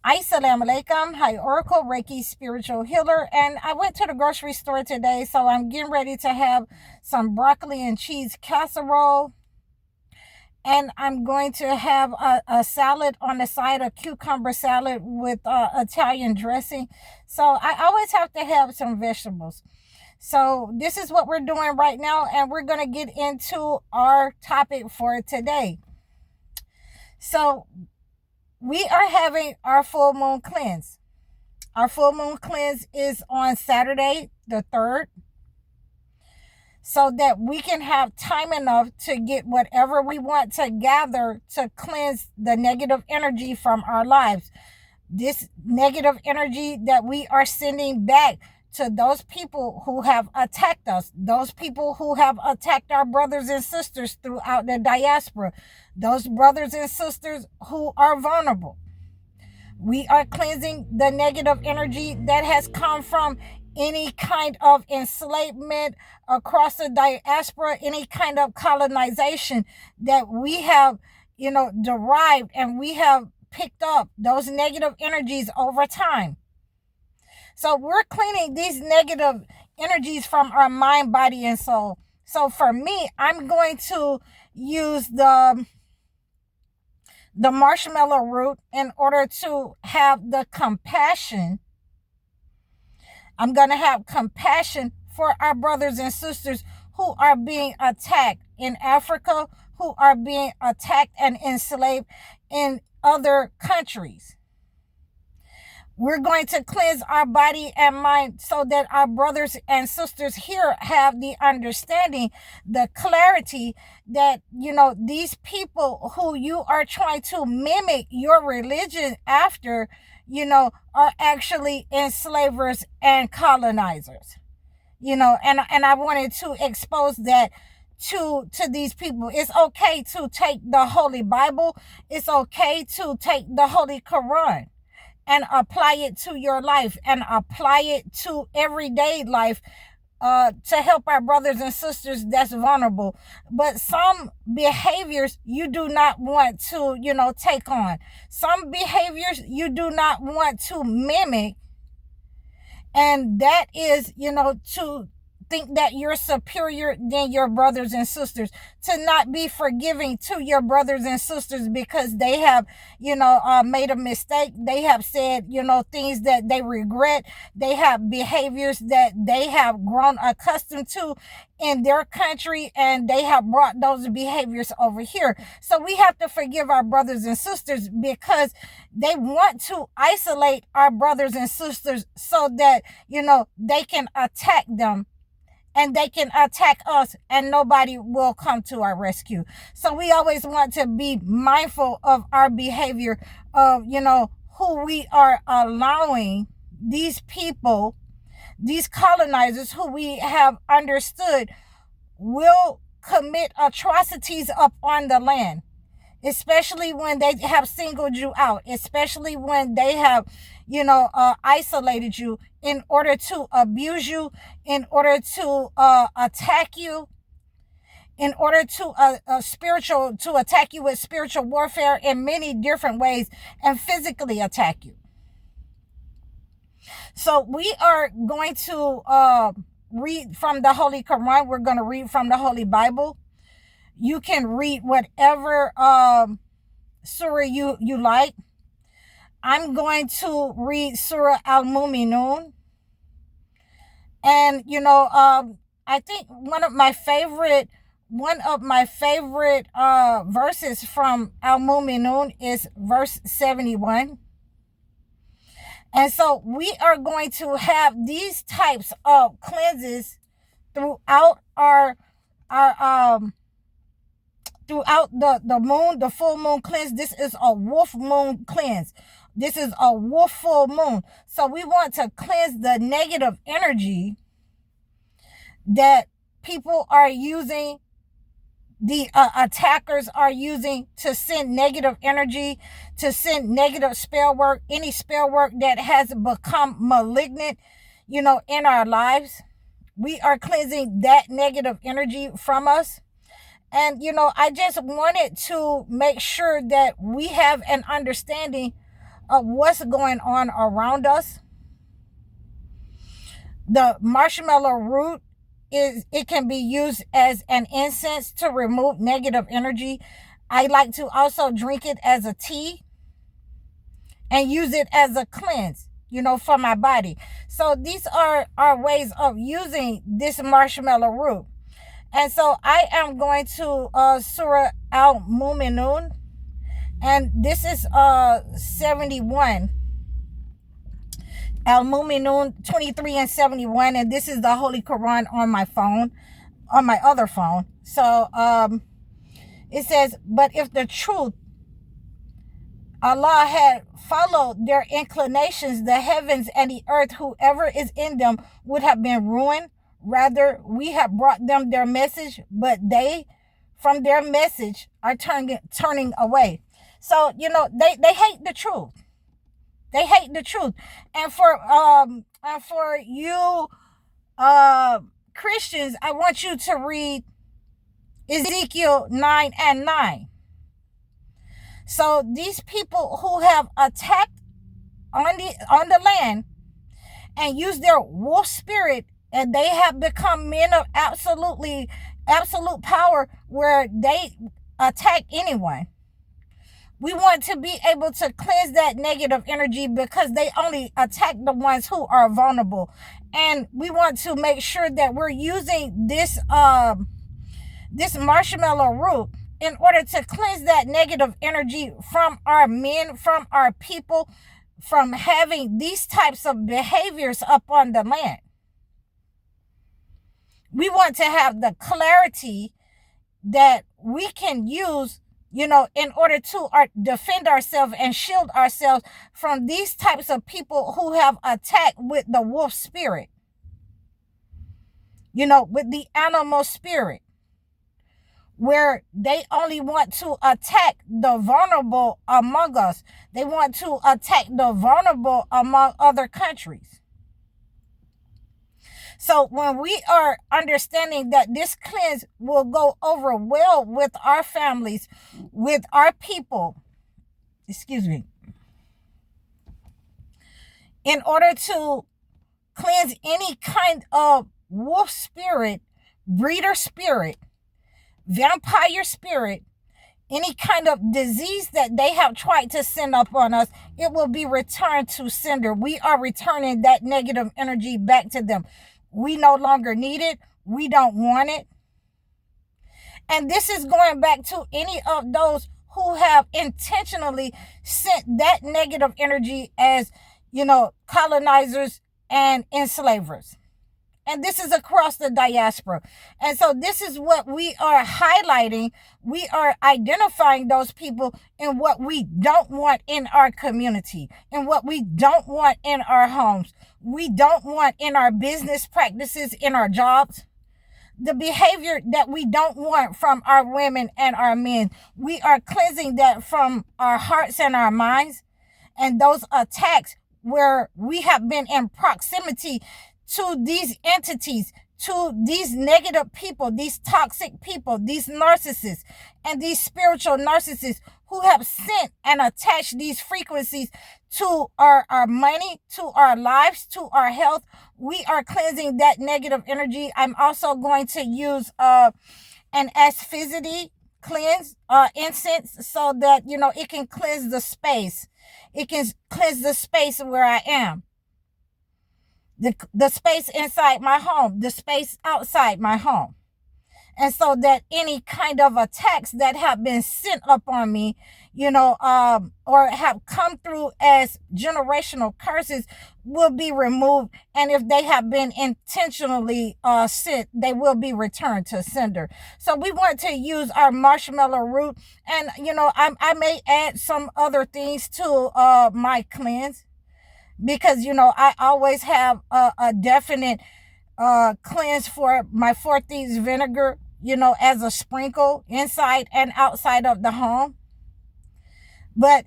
Assalamu alaikum. Hi, Oracle, Reiki spiritual healer. And I went to the grocery store today, so I'm getting ready to have some broccoli and cheese casserole. And I'm going to have a salad on the side, a cucumber salad with Italian dressing. So I always have to have some vegetables. So this is what we're doing right now, and we're going to get into our topic for today. So we are having our full moon cleanse. Our full moon cleanse is on Saturday, the 3rd, so that we can have time enough to get whatever we want to gather to cleanse the negative energy from our lives. This negative energy that we are sending back to those people who have attacked us, those people who have attacked our brothers and sisters throughout the diaspora, those brothers and sisters who are vulnerable. We are cleansing the negative energy that has come from any kind of enslavement across the diaspora, any kind of colonization that we have, derived, and we have picked up those negative energies over time. So we're cleaning these negative energies from our mind, body, and soul. So for me, I'm going to use the marshmallow root in order to have the compassion. I'm going to have compassion for our brothers and sisters who are being attacked in Africa, who are being attacked and enslaved in other countries. We're going to cleanse our body and mind so that our brothers and sisters here have the understanding, the clarity that, these people who you are trying to mimic your religion after, are actually enslavers and colonizers. And I wanted to expose that to these people. It's okay to take the Holy Bible. It's okay to take the Holy Quran and apply it to your life and apply it to everyday life to help our brothers and sisters that's vulnerable. But some behaviors you do not want to, take on. Some behaviors you do not want to mimic. And that is, to think that you're superior than your brothers and sisters, to not be forgiving to your brothers and sisters because they have, made a mistake. They have said, things that they regret. They have behaviors that they have grown accustomed to in their country, and they have brought those behaviors over here. So we have to forgive our brothers and sisters because they want to isolate our brothers and sisters so that, they can attack them and they can attack us and nobody will come to our rescue. So we always want to be mindful of our behavior, of, who we are allowing, these people, these colonizers who we have understood will commit atrocities upon the land, especially when they have singled you out, especially when they have, isolated you in order to abuse you, in order to attack you, in order to attack you with spiritual warfare in many different ways, and physically attack you. So we are going to read from the Holy Quran. We're going to read from the Holy Bible. You can read whatever surah you like. I'm going to read Surah Al-Mu'minun. And, I think one of my favorite verses from Al-Mu'minun is verse 71. And so we are going to have these types of cleanses throughout throughout the moon, the full moon cleanse. This is a wolf moon cleanse. This is a wolf full moon. So we want to cleanse the negative energy that people are using, the attackers are using to send negative energy, to send negative spell work, any spell work that has become malignant, in our lives. We are cleansing that negative energy from us. And, I just wanted to make sure that we have an understanding of what's going on around us. The marshmallow root it can be used as an incense to remove negative energy. I like to also drink it as a tea and use it as a cleanse, for my body. So these are ways of using this marshmallow root. And so I am going to Surah Al-Mu'minun, and this is 71. Al-Mu'minun 23 and 71, and this is the Holy Quran on my phone, on my other phone. So it says, but if the truth Allah had followed their inclinations, the heavens and the earth, whoever is in them would have been ruined. Rather, we have brought them their message, but they from their message are turning away. So, they hate the truth. They hate the truth. And for you Christians, I want you to read Ezekiel 9 and 9. So these people who have attacked on the land and used their wolf spirit, and they have become men of absolute power where they attack anyone. We want to be able to cleanse that negative energy because they only attack the ones who are vulnerable. And we want to make sure that we're using this marshmallow root in order to cleanse that negative energy from our men, from our people, from having these types of behaviors up on the land. We want to have the clarity that we can use, in order to defend ourselves and shield ourselves from these types of people who have attacked with the wolf spirit, with the animal spirit, where they only want to attack the vulnerable among us. They want to attack the vulnerable among other countries. So when we are understanding that this cleanse will go over well with our families, with our people, in order to cleanse any kind of wolf spirit, breeder spirit, vampire spirit, any kind of disease that they have tried to send up on us, it will be returned to sender. We are returning that negative energy back to them. We no longer need it. We don't want it. And this is going back to any of those who have intentionally sent that negative energy as, colonizers and enslavers. And this is across the diaspora. And so this is what we are highlighting. We are identifying those people in what we don't want in our community, in what we don't want in our homes. We don't want in our business practices, in our jobs. The behavior that we don't want from our women and our men. We are cleansing that from our hearts and our minds. And those attacks where we have been in proximity to these entities, to these negative people, these toxic people, these narcissists, and these spiritual narcissists who have sent and attached these frequencies to our money, to our lives, to our health. We are cleansing that negative energy. I'm also going to use an asphyxity cleanse incense so that, it can cleanse the space. It can cleanse the space where I am. The space inside my home, the space outside my home. And so that any kind of attacks that have been sent up on me, or have come through as generational curses will be removed. And if they have been intentionally sent, they will be returned to sender. So we want to use our marshmallow root. And, I may add some other things to my cleanse. Because, I always have a definite cleanse for my 4 thieves vinegar, as a sprinkle inside and outside of the home. But,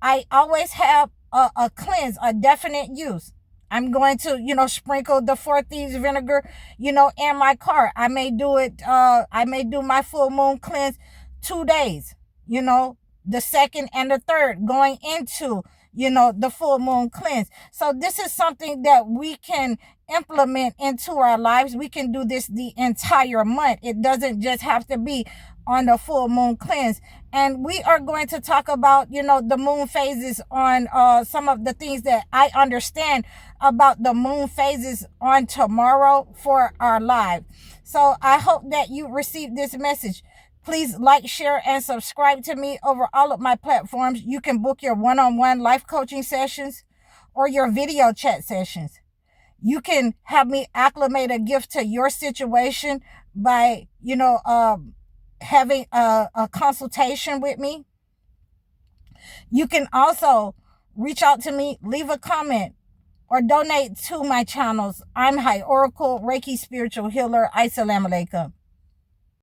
I always have a cleanse, a definite use. I'm going to, sprinkle the 4 thieves vinegar, in my car. I may do it, I may do my full moon cleanse 2 days, the second and the third going into, the full moon cleanse. So this is something that we can implement into our lives. We can do this the entire month. It doesn't just have to be on the full moon cleanse. And we are going to talk about, the moon phases on some of the things that I understand about the moon phases on tomorrow for our live. So I hope that you received this message. Please like, share, and subscribe to me over all of my platforms. You can book your one-on-one life coaching sessions or your video chat sessions. You can have me acclimate a gift to your situation by, having a consultation with me. You can also reach out to me, leave a comment, or donate to my channels. I'm High Oracle, Reiki Spiritual Healer. Assalamu alaikum.